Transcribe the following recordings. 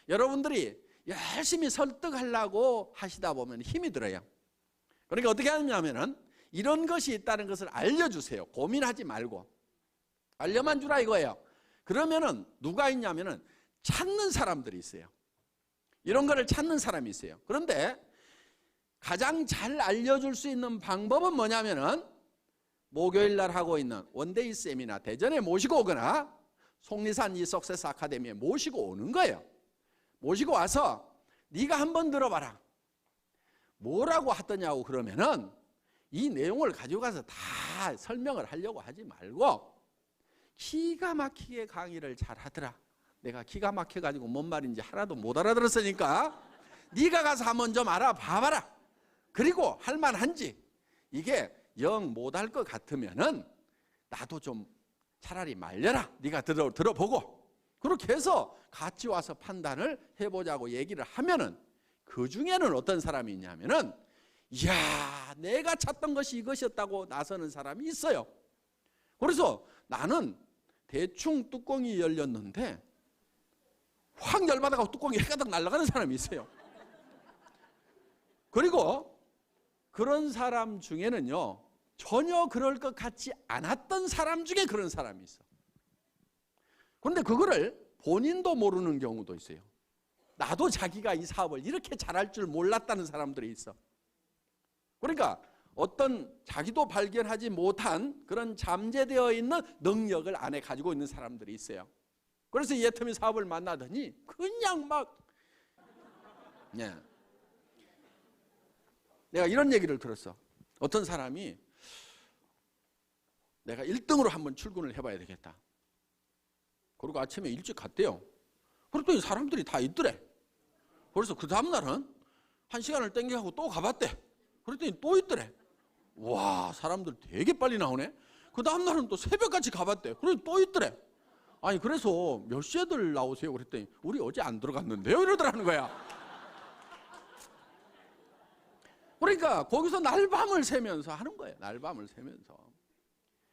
여러분들이 열심히 설득하려고 하시다 보면 힘이 들어요. 그러니까 어떻게 하냐면은 이런 것이 있다는 것을 알려주세요. 고민하지 말고. 알려만 주라 이거예요. 그러면은 누가 있냐면은 찾는 사람들이 있어요. 이런 거를 찾는 사람이 있어요. 그런데 가장 잘 알려줄 수 있는 방법은 뭐냐면은 목요일 날 하고 있는 원데이 세미나 대전에 모시고 오거나 속리산 이 석세스 아카데미에 모시고 오는 거예요. 모시고 와서 네가 한번 들어봐라. 뭐라고 하더냐고 그러면은 이 내용을 가지고 가서 다 설명을 하려고 하지 말고 기가 막히게 강의를 잘 하더라. 내가 기가 막혀가지고 뭔 말인지 하나도 못 알아들었으니까 네가 가서 한번 좀 알아봐봐라. 그리고 할만한지 이게 영 못할 것 같으면은 나도 좀 차라리 말려라. 네가 들어보고 그렇게 해서 같이 와서 판단을 해보자고 얘기를 하면은 그 중에는 어떤 사람이 있냐면은 이야 내가 찾던 것이 이것이었다고 나서는 사람이 있어요. 그래서 나는 대충 뚜껑이 열렸는데 확 열받아가지고 뚜껑이 해가닥 날아가는 사람이 있어요. 그리고 그런 사람 중에는요 전혀 그럴 것 같지 않았던 사람 중에 그런 사람이 있어. 그런데 그거를 본인도 모르는 경우도 있어요. 나도 자기가 이 사업을 이렇게 잘할 줄 몰랐다는 사람들이 있어. 그러니까 어떤 자기도 발견하지 못한 그런 잠재되어 있는 능력을 안에 가지고 있는 사람들이 있어요. 그래서 예터미 사업을 만나더니 그냥 막 내가 이런 얘기를 들었어. 어떤 사람이 내가 1등으로 한번 출근을 해봐야 되겠다. 그리고 아침에 일찍 갔대요. 그랬더니 사람들이 다 있더래. 그래서 그 다음날은 1시간을 땡겨가고 또 가봤대. 그랬더니 또 있더래. 와 사람들 되게 빨리 나오네. 그 다음날은 또 새벽같이 가봤대. 그랬더니 또 있더래. 아니 그래서 몇 시에들 나오세요? 그랬더니 우리 어제 안 들어갔는데요? 이러더라는 거야. 그러니까 거기서 날밤을 새면서 하는 거예요. 날밤을 새면서.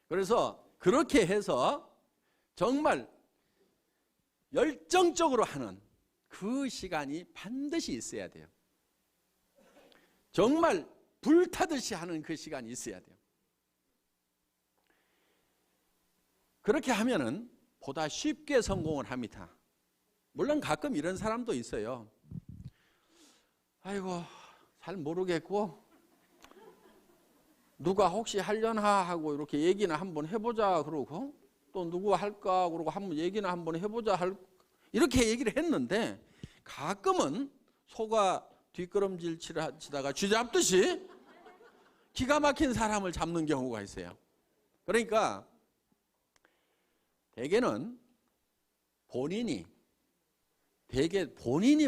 그래서 그렇게 해서 정말 열정적으로 하는 그 시간이 반드시 있어야 돼요. 정말 불타듯이 하는 그 시간이 있어야 돼요. 그렇게 하면은 보다 쉽게 성공을 합니다. 물론 가끔 이런 사람도 있어요. 아이고 잘 모르겠고 누가 혹시 하려나 하고 이렇게 얘기나 한번 해보자 그러고 또 누구 할까 그러고 한번 얘기나 한번 해보자 이렇게 얘기를 했는데 가끔은 소가 뒷걸음질 치다가 쥐 잡듯이 기가 막힌 사람을 잡는 경우가 있어요. 그러니까 대개는 본인이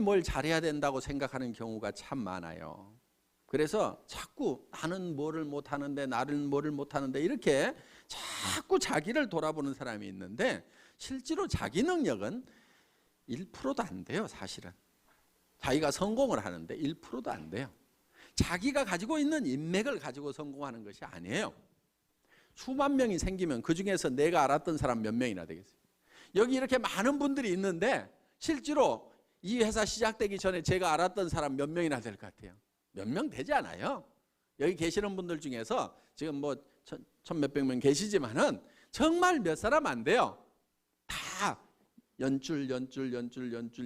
뭘 잘해야 된다고 생각하는 경우가 참 많아요. 그래서 자꾸 나는 뭐를 못하는데 나는 뭐를 못하는데 이렇게 자꾸 자기를 돌아보는 사람이 있는데 실제로 자기 능력은 1%도 안 돼요. 사실은 자기가 성공을 하는데 1%도 안 돼요. 자기가 가지고 있는 인맥을 가지고 성공하는 것이 아니에요. 수만 명이 생기면 그중에서 내가 알았던 사람 몇 명이나 되겠어요. 여기 이렇게 많은 분들이 있는데 실제로 이 회사 시작되기 전에 제가 알았던 사람 몇 명이나 될 것 같아요? 몇 명 되지 않아요. 여기 계시는 분들 중에서 지금 뭐 천 몇백 명 계시지만은 정말 몇 사람 안 돼요. 다 연줄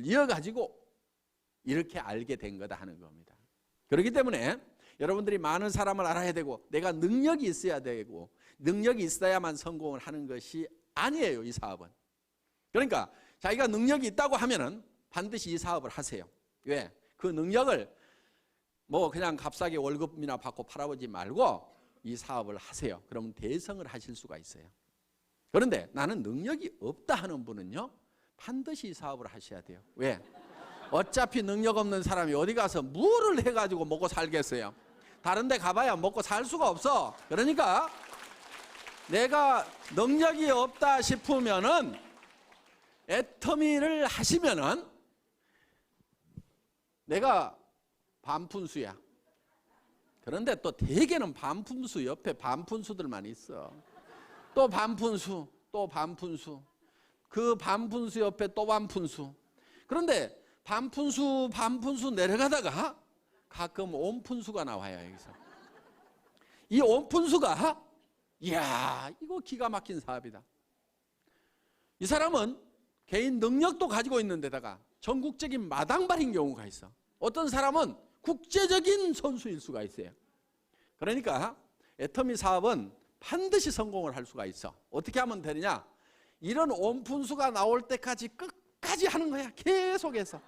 이어가지고 이렇게 알게 된 거다 하는 겁니다. 그렇기 때문에 여러분들이 많은 사람을 알아야 되고 내가 능력이 있어야 되고 능력이 있어야만 성공을 하는 것이 아니에요. 이 사업은. 그러니까 자기가 능력이 있다고 하면은 반드시 이 사업을 하세요. 왜? 그 능력을 뭐 그냥 값싸게 월급이나 받고 팔아보지 말고 이 사업을 하세요. 그러면 대성을 하실 수가 있어요. 그런데 나는 능력이 없다 하는 분은요 반드시 이 사업을 하셔야 돼요. 왜? 어차피 능력 없는 사람이 어디 가서 뭐를 해가지고 먹고 살겠어요. 다른 데 가봐야 먹고 살 수가 없어. 그러니까 내가 능력이 없다 싶으면은 애터미를 하시면은 내가 반푼수야. 그런데 또 대개는 반푼수 옆에 반푼수들만 있어. 또 반푼수, 또 반푼수. 그 반푼수 옆에 또 반푼수. 그런데 반푼수 내려가다가 가끔 온푼수가 나와요. 여기서 이 온푼수가 이야 이거 기가 막힌 사업이다. 이 사람은 개인 능력도 가지고 있는데다가 전국적인 마당발인 경우가 있어. 어떤 사람은 국제적인 선수일 수가 있어요. 그러니까 애터미 사업은 반드시 성공을 할 수가 있어. 어떻게 하면 되느냐? 이런 온푼수가 나올 때까지 끝까지 하는 거야. 계속해서.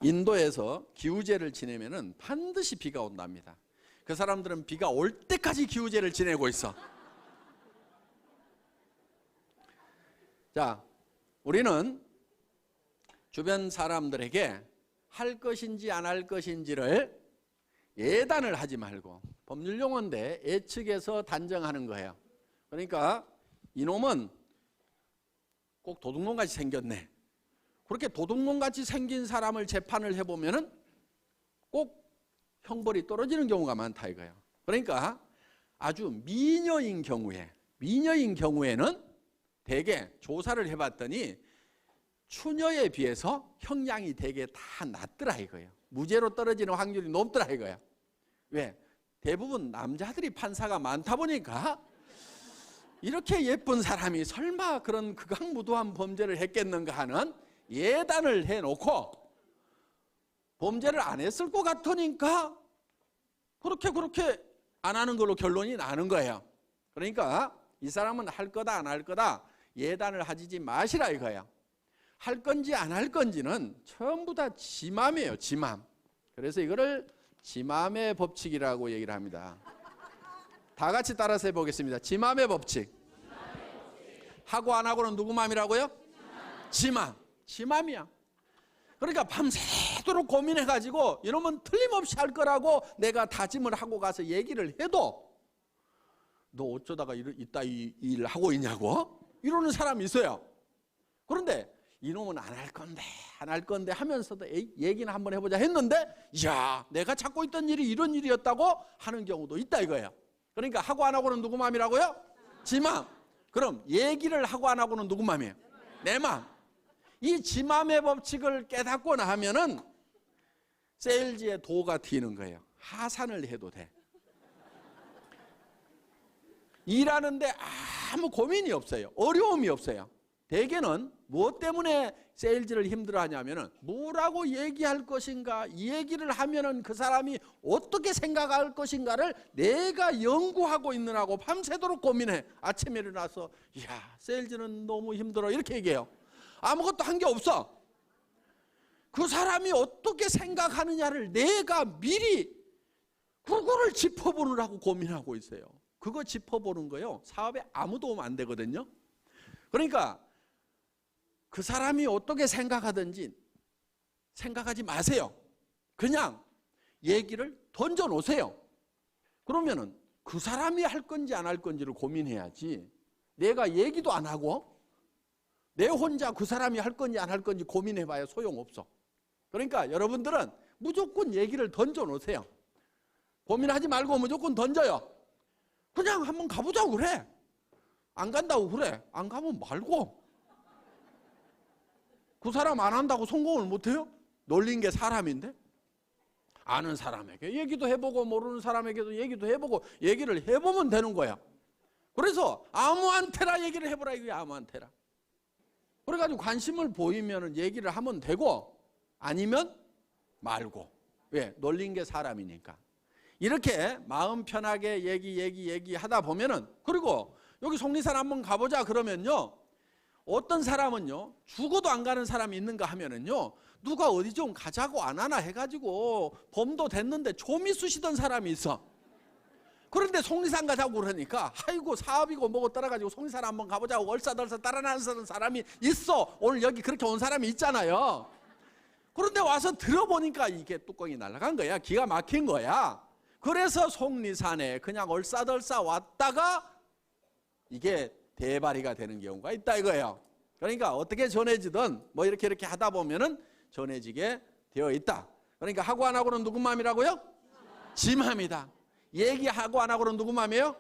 인도에서 기우제를 지내면은 반드시 비가 온답니다. 그 사람들은 비가 올 때까지 기우제를 지내고 있어. 자, 우리는 주변 사람들에게 할 것인지 안 할 것인지를 예단을 하지 말고, 법률 용어인데 예측해서 단정하는 거예요. 그러니까 이놈은 꼭 도둑놈같이 생겼네. 그렇게 도둑놈같이 생긴 사람을 재판을 해보면은 꼭 형벌이 떨어지는 경우가 많다 이거예요. 그러니까 아주 미녀인 경우에는 대개 조사를 해봤더니 추녀에 비해서 형량이 대개 다 낮더라 이거예요. 무죄로 떨어지는 확률이 높더라 이거예요. 왜? 대부분 남자들이 판사가 많다 보니까 이렇게 예쁜 사람이 설마 그런 극악무도한 범죄를 했겠는가 하는 예단을 해놓고 범죄를 안 했을 것 같으니까 그렇게 안 하는 걸로 결론이 나는 거예요. 그러니까 이 사람은 할 거다 안 할 거다 예단을 하지 마시라 이거예요. 할 건지 안 할 건지는 전부 다 지 맘이에요. 지 맘. 그래서 이거를 지 맘의 법칙이라고 얘기를 합니다. 다 같이 따라서 해보겠습니다. 지 맘의 법칙. 하고 안 하고는 누구 맘이라고요? 지 맘. 지 맘이야. 그러니까 밤새도록 고민해가지고 이놈은 틀림없이 할 거라고 내가 다짐을 하고 가서 얘기를 해도 너 어쩌다가 이따 이 일 하고 있냐고 이러는 사람이 있어요. 그런데 이놈은 안 할 건데 하면서도 얘기는 한번 해보자 했는데 야 내가 찾고 있던 일이 이런 일이었다고 하는 경우도 있다 이거예요. 그러니까 하고 안 하고는 누구 맘이라고요? 지 맘. 그럼 얘기를 하고 안 하고는 누구 맘이에요? 내 맘. 이 지 맘의 법칙을 깨닫고 나면은 세일즈의 도가 튀는 거예요. 하산을 해도 돼. 일하는데 아무 고민이 없어요. 어려움이 없어요. 대개는 무엇 때문에 세일즈를 힘들어하냐면은 뭐라고 얘기할 것인가, 이 얘기를 하면은 그 사람이 어떻게 생각할 것인가를 내가 연구하고 있느라고 밤새도록 고민해. 아침에 일어나서 야 세일즈는 너무 힘들어 이렇게 얘기해요. 아무것도 한 게 없어. 그 사람이 어떻게 생각하느냐를 내가 미리 그거를 짚어보느라고 고민하고 있어요. 그거 짚어보는 거요 사업에 아무 도움 안 되거든요. 그러니까 그 사람이 어떻게 생각하든지 생각하지 마세요. 그냥 얘기를 던져놓으세요. 그러면은 그 사람이 할 건지 안 할 건지를 고민해야지 내가 얘기도 안 하고 내 혼자 그 사람이 할 건지 안 할 건지 고민해봐야 소용없어. 그러니까 여러분들은 무조건 얘기를 던져놓으세요. 고민하지 말고 무조건 던져요. 그냥 한번 가보자고 그래. 안 간다고 그래. 안 가면 말고. 그 사람 안 한다고 성공을 못해요? 놀린 게 사람인데? 아는 사람에게 얘기도 해보고 모르는 사람에게도 얘기도 해보고 얘기를 해보면 되는 거야. 그래서 아무한테나 얘기를 해보라 이거야. 아무한테나. 그래가지고 관심을 보이면 얘기를 하면 되고 아니면 말고. 왜? 놀린 게 사람이니까. 이렇게 마음 편하게 얘기하다 보면은 그리고 여기 속리산 한번 가보자 그러면요 어떤 사람은요 죽어도 안 가는 사람이 있는가 하면은요 누가 어디 좀 가자고 안 하나 해가지고 범도 됐는데 좀이 쑤시던 사람이 있어. 그런데 속리산 가자고 그러니까 아이고 사업이고 뭐고 따라가지고 속리산 한번 가보자고 얼싸덜싸 따라나서는 사람이 있어. 오늘 여기 그렇게 온 사람이 있잖아요. 그런데 와서 들어보니까 이게 뚜껑이 날아간 거야. 기가 막힌 거야. 그래서 속리산에 그냥 얼싸덜싸 왔다가 이게 대발이가 되는 경우가 있다 이거예요. 그러니까 어떻게 전해지든 뭐 이렇게 하다 보면은 전해지게 되어 있다. 그러니까 하고 안 하고는 누구 마음이라고요? 지 마음이다. 얘기하고 안 하고는 누구 마음이에요?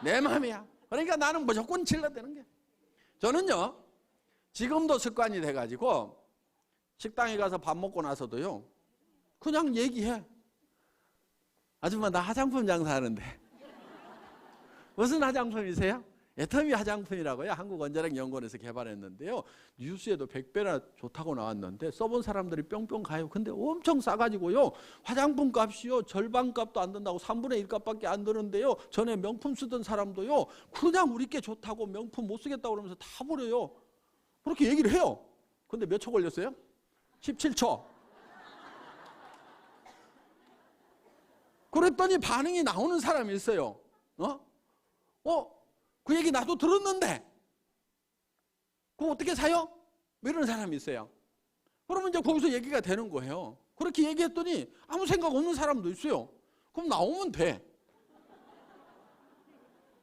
내 마음이야. 그러니까 나는 무조건 질러대는 게. 저는요 지금도 습관이 돼가지고 식당에 가서 밥 먹고 나서도요, 그냥 얘기해. 아줌마, 나 화장품 장사하는데. 무슨 화장품이세요? 애터미 화장품이라고요. 한국원자력연구원에서 개발했는데요. 뉴스에도 100배나 좋다고 나왔는데 써본 사람들이 뿅뿅 가요. 근데 엄청 싸가지고요. 화장품 값이요. 절반 값도 안 든다고 3분의 1 값밖에 안 드는데요. 전에 명품 쓰던 사람도요. 그냥 우리 게 좋다고 명품 못 쓰겠다고 그러면서 다 버려요. 그렇게 얘기를 해요. 근데 몇 초 걸렸어요? 17초. 그랬더니 반응이 나오는 사람이 있어요. 그 얘기 나도 들었는데 그거 어떻게 사요? 이런 사람이 있어요. 그러면 이제 거기서 얘기가 되는 거예요. 그렇게 얘기했더니 아무 생각 없는 사람도 있어요. 그럼 나오면 돼.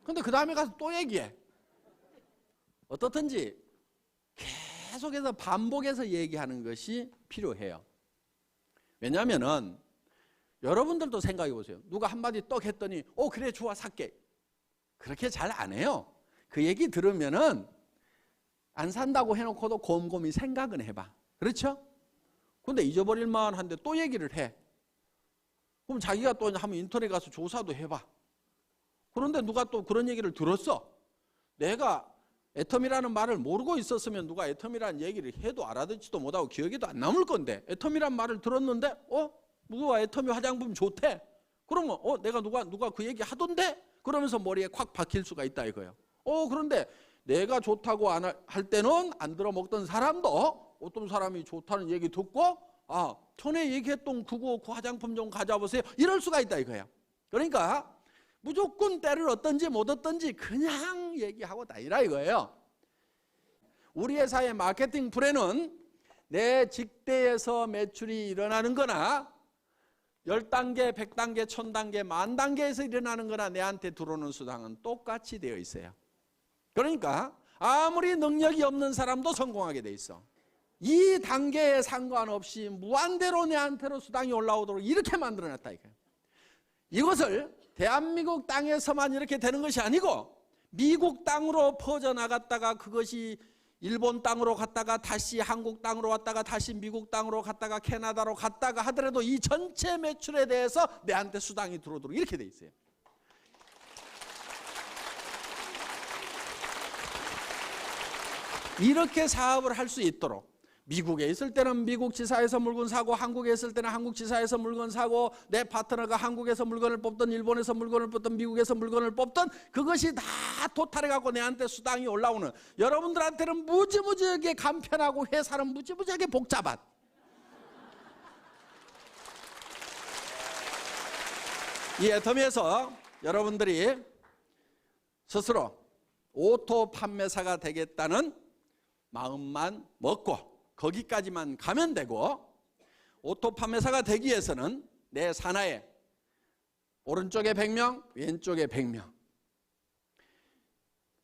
근데 그 다음에 가서 또 얘기해. 어떻든지 계속해서 반복해서 얘기하는 것이 필요해요. 왜냐하면은 여러분들도 생각해 보세요. 누가 한마디 떡 했더니 그래 좋아 살게. 그렇게 잘 안 해요. 그 얘기 들으면은 안 산다고 해놓고도 곰곰이 생각은 해봐. 그렇죠? 근데 잊어버릴만 한데 또 얘기를 해. 그럼 자기가 또 한번 인터넷 가서 조사도 해봐. 그런데 누가 또 그런 얘기를 들었어. 내가 애텀이라는 말을 모르고 있었으면 누가 애텀이라는 얘기를 해도 알아듣지도 못하고 기억에도 안 남을 건데 애텀이란 말을 들었는데 누가 애텀이 화장품 좋대. 그러면 내가 누가 그 얘기 하던데? 그러면서 머리에 콱 박힐 수가 있다 이거예요. 그런데 내가 좋다고 안 할 때는 안 들어먹던 사람도 어떤 사람이 좋다는 얘기 듣고 전에 얘기했던 그 화장품 좀 가져보세요. 이럴 수가 있다 이거예요. 그러니까 무조건 때를 얻든지 못 얻든지 그냥 얘기하고 다니라 이거예요. 우리 회사의 마케팅 플랜은 내 직대에서 매출이 일어나는 거나 10단계, 100단계, 1000단계, 10,000단계에서 일어나는 거나 내한테 들어오는 수당은 똑같이 되어 있어요. 그러니까 아무리 능력이 없는 사람도 성공하게 돼 있어. 이 단계에 상관없이 무한대로 내한테로 수당이 올라오도록 이렇게 만들어놨다 이거예요. 이것을 대한민국 땅에서만 이렇게 되는 것이 아니고 미국 땅으로 퍼져나갔다가 그것이 일본 땅으로 갔다가 다시 한국 땅으로 왔다가 다시 미국 땅으로 갔다가 캐나다로 갔다가 하더라도 이 전체 매출에 대해서 내한테 수당이 들어오도록 이렇게 돼 있어요. 이렇게 사업을 할 수 있도록 미국에 있을 때는 미국 지사에서 물건 사고 한국에 있을 때는 한국 지사에서 물건 사고 내 파트너가 한국에서 물건을 뽑든 일본에서 물건을 뽑든 미국에서 물건을 뽑든 그것이 다 토탈해갖고 내한테 수당이 올라오는 여러분들한테는 무지무지하게 간편하고 회사는 무지무지하게 복잡한 이 애터미에서 여러분들이 스스로 오토 판매사가 되겠다는 마음만 먹고 거기까지만 가면 되고 오토 판매사가 되기 위해서는 내 산하에 오른쪽에 100명, 왼쪽에 100명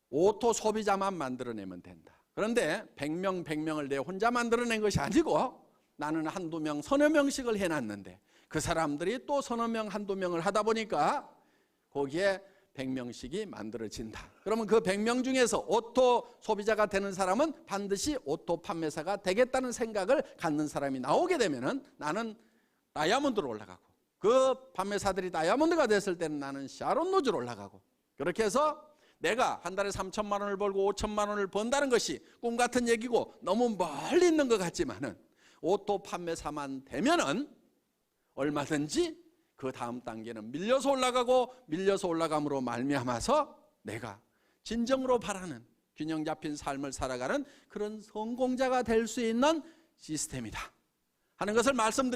오토 소비자만 만들어내면 된다. 그런데 100명을 내 혼자 만들어낸 것이 아니고 나는 한두 명, 서너 명씩을 해놨는데 그 사람들이 또 서너 명, 한두 명을 하다 보니까 거기에 100명씩이 만들어진다. 그러면 그 100명 중에서 오토 소비자가 되는 사람은 반드시 오토 판매사가 되겠다는 생각을 갖는 사람이 나오게 되면은 나는 다이아몬드로 올라가고 그 판매사들이 다이아몬드가 됐을 때는 나는 샤론 노즈로 올라가고 그렇게 해서 내가 한 달에 3천만 원을 벌고 5천만 원을 번다는 것이 꿈 같은 얘기고 너무 멀리 있는 것 같지만은 오토 판매사만 되면은 얼마든지 그 다음 단계는 밀려서 올라가고 밀려서 올라감으로 말미암아서 내가 진정으로 바라는 균형 잡힌 삶을 살아가는 그런 성공자가 될 수 있는 시스템이다 하는 것을 말씀드립니다.